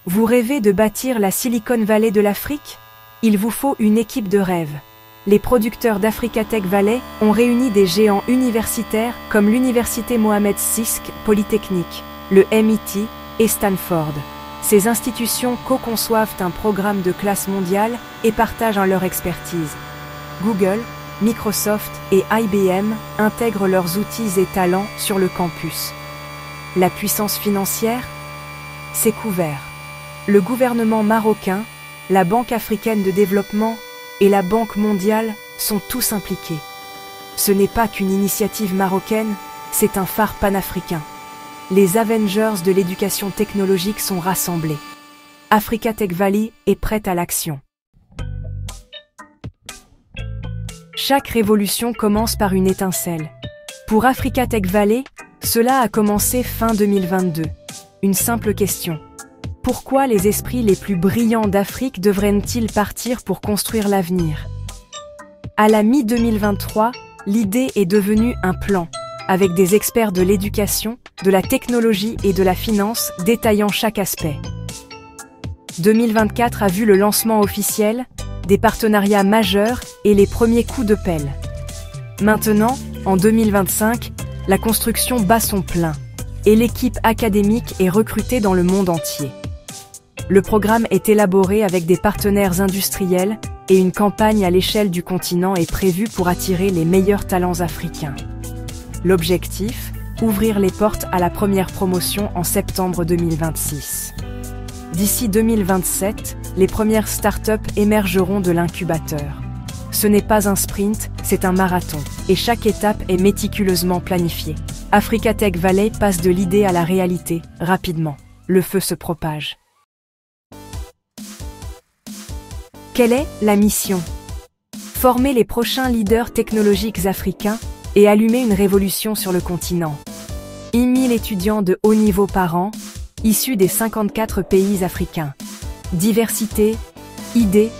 Vous rêvez de bâtir la Silicon Valley de l'Afrique? Il vous faut une équipe de rêve. Les producteurs d'Africa Tech Valley ont réuni des géants universitaires comme l'Université Mohamed VI Polytechnique, le MIT et Stanford. Ces institutions co-conçoivent un programme de classe mondiale et partagent leur expertise. Google, Microsoft et IBM intègrent leurs outils et talents sur le campus. La puissance financière? C'est couvert. Le gouvernement marocain, la Banque africaine de développement et la Banque mondiale sont tous impliqués. Ce n'est pas qu'une initiative marocaine, c'est un phare panafricain. Les Avengers de l'éducation technologique sont rassemblés. Africa Tech Valley est prête à l'action. Chaque révolution commence par une étincelle. Pour Africa Tech Valley, cela a commencé fin 2022. Une simple question. Pourquoi les esprits les plus brillants d'Afrique devraient-ils partir pour construire l'avenir? À la mi-2023, l'idée est devenue un plan, avec des experts de l'éducation, de la technologie et de la finance détaillant chaque aspect. 2024 a vu le lancement officiel, des partenariats majeurs et les premiers coups de pelle. Maintenant, en 2025, la construction bat son plein et l'équipe académique est recrutée dans le monde entier. Le programme est élaboré avec des partenaires industriels et une campagne à l'échelle du continent est prévue pour attirer les meilleurs talents africains. L'objectif, ouvrir les portes à la première promotion en septembre 2026. D'ici 2027, les premières startups émergeront de l'incubateur. Ce n'est pas un sprint, c'est un marathon, et chaque étape est méticuleusement planifiée. Africa Tech Valley passe de l'idée à la réalité, rapidement. Le feu se propage. Quelle est la mission? Former les prochains leaders technologiques africains et allumer une révolution sur le continent. 1 000 étudiants de haut niveau par an, issus des 54 pays africains. Diversité, idées,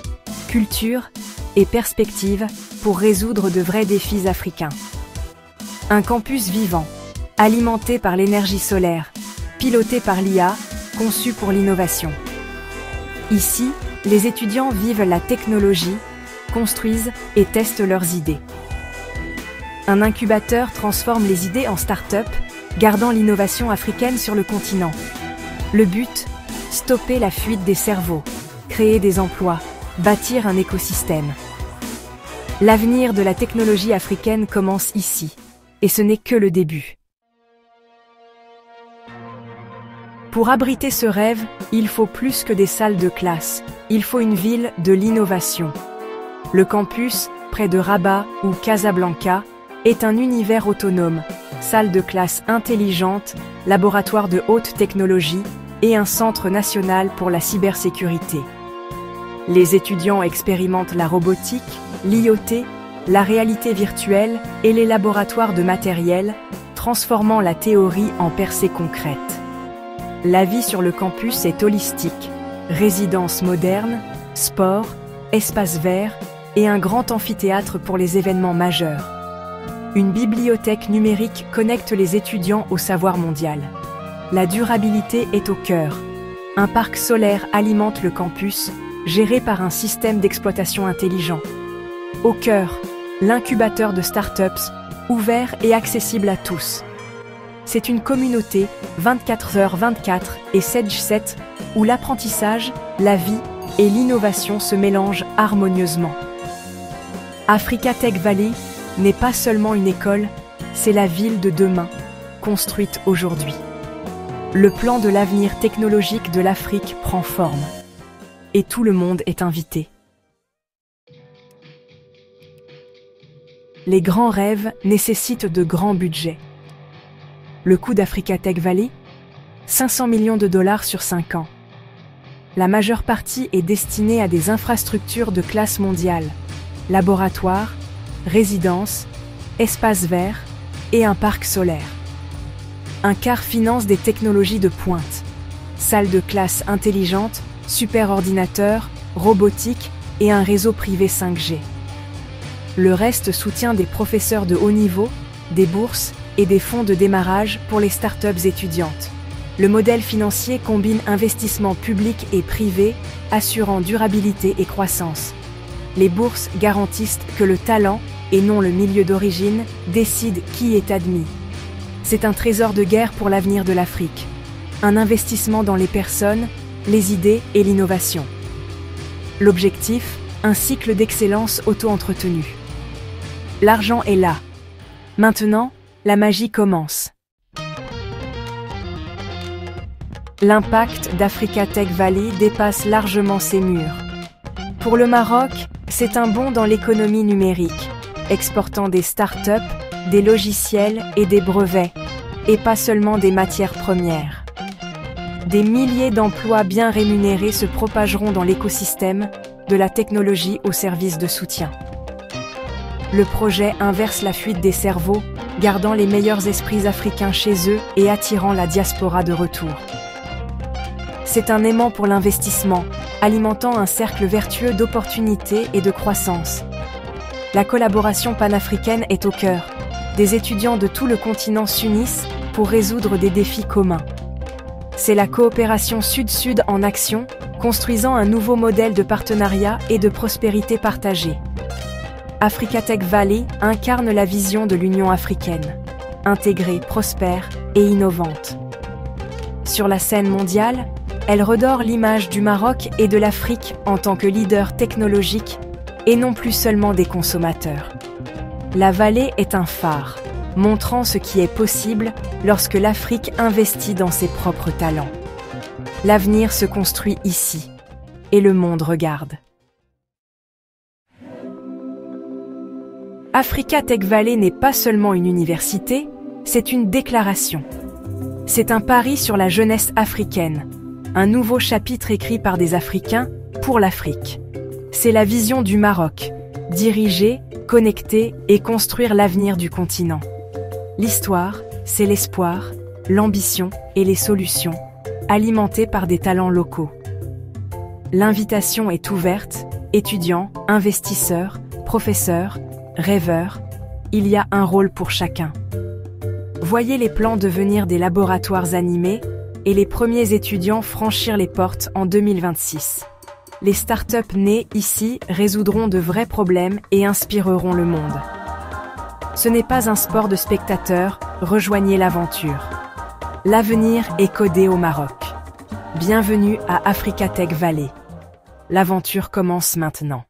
culture et perspectives pour résoudre de vrais défis africains. Un campus vivant, alimenté par l'énergie solaire, piloté par l'IA, conçu pour l'innovation. Ici, les étudiants vivent la technologie, construisent et testent leurs idées. Un incubateur transforme les idées en start-up, gardant l'innovation africaine sur le continent. Le but, stopper la fuite des cerveaux, créer des emplois, bâtir un écosystème. L'avenir de la technologie africaine commence ici, et ce n'est que le début. Pour abriter ce rêve, il faut plus que des salles de classe, il faut une ville de l'innovation. Le campus, près de Rabat ou Casablanca, est un univers autonome, salle de classe intelligente, laboratoire de haute technologie et un centre national pour la cybersécurité. Les étudiants expérimentent la robotique, l'IoT, la réalité virtuelle et les laboratoires de matériel, transformant la théorie en percées concrètes. La vie sur le campus est holistique, résidences modernes, sport, espaces verts et un grand amphithéâtre pour les événements majeurs. Une bibliothèque numérique connecte les étudiants au savoir mondial. La durabilité est au cœur. Un parc solaire alimente le campus, géré par un système d'exploitation intelligent. Au cœur, l'incubateur de startups, ouvert et accessible à tous. C'est une communauté 24h24 et 7/7 où l'apprentissage, la vie et l'innovation se mélangent harmonieusement. Africa Tech Valley n'est pas seulement une école, c'est la ville de demain, construite aujourd'hui. Le plan de l'avenir technologique de l'Afrique prend forme. Et tout le monde est invité. Les grands rêves nécessitent de grands budgets. Le coût d'Africa Tech Valley? 500 millions de dollars sur 5 ans. La majeure partie est destinée à des infrastructures de classe mondiale, laboratoires, résidences, espaces verts et un parc solaire. Un quart finance des technologies de pointe, salles de classe intelligentes, superordinateurs, robotique et un réseau privé 5G. Le reste soutient des professeurs de haut niveau, des bourses et des fonds de démarrage pour les startups étudiantes. Le modèle financier combine investissement public et privé, assurant durabilité et croissance. Les bourses garantissent que le talent, et non le milieu d'origine, décide qui est admis. C'est un trésor de guerre pour l'avenir de l'Afrique. Un investissement dans les personnes, les idées et l'innovation. L'objectif, un cycle d'excellence auto-entretenu. L'argent est là. Maintenant, la magie commence. L'impact d'Africa Tech Valley dépasse largement ses murs. Pour le Maroc, c'est un bond dans l'économie numérique, exportant des start-up, des logiciels et des brevets, et pas seulement des matières premières. Des milliers d'emplois bien rémunérés se propageront dans l'écosystème, de la technologie au service de soutien. Le projet inverse la fuite des cerveaux, gardant les meilleurs esprits africains chez eux et attirant la diaspora de retour. C'est un aimant pour l'investissement, alimentant un cercle vertueux d'opportunités et de croissance. La collaboration panafricaine est au cœur. Des étudiants de tout le continent s'unissent pour résoudre des défis communs. C'est la coopération Sud-Sud en action, construisant un nouveau modèle de partenariat et de prospérité partagée. Africa Tech Valley incarne la vision de l'Union africaine, intégrée, prospère et innovante. Sur la scène mondiale, elle redore l'image du Maroc et de l'Afrique en tant que leader technologique et non plus seulement des consommateurs. La vallée est un phare, montrant ce qui est possible lorsque l'Afrique investit dans ses propres talents. L'avenir se construit ici, et le monde regarde. Africa Tech Valley n'est pas seulement une université, c'est une déclaration. C'est un pari sur la jeunesse africaine, un nouveau chapitre écrit par des Africains pour l'Afrique. C'est la vision du Maroc, diriger, connecter et construire l'avenir du continent. L'histoire, c'est l'espoir, l'ambition et les solutions, alimentées par des talents locaux. L'invitation est ouverte, étudiants, investisseurs, professeurs, rêveurs, il y a un rôle pour chacun. Voyez les plans devenir des laboratoires animés et les premiers étudiants franchir les portes en 2026. Les startups nées ici résoudront de vrais problèmes et inspireront le monde. Ce n'est pas un sport de spectateurs, rejoignez l'aventure. L'avenir est codé au Maroc. Bienvenue à Africa Tech Valley. L'aventure commence maintenant.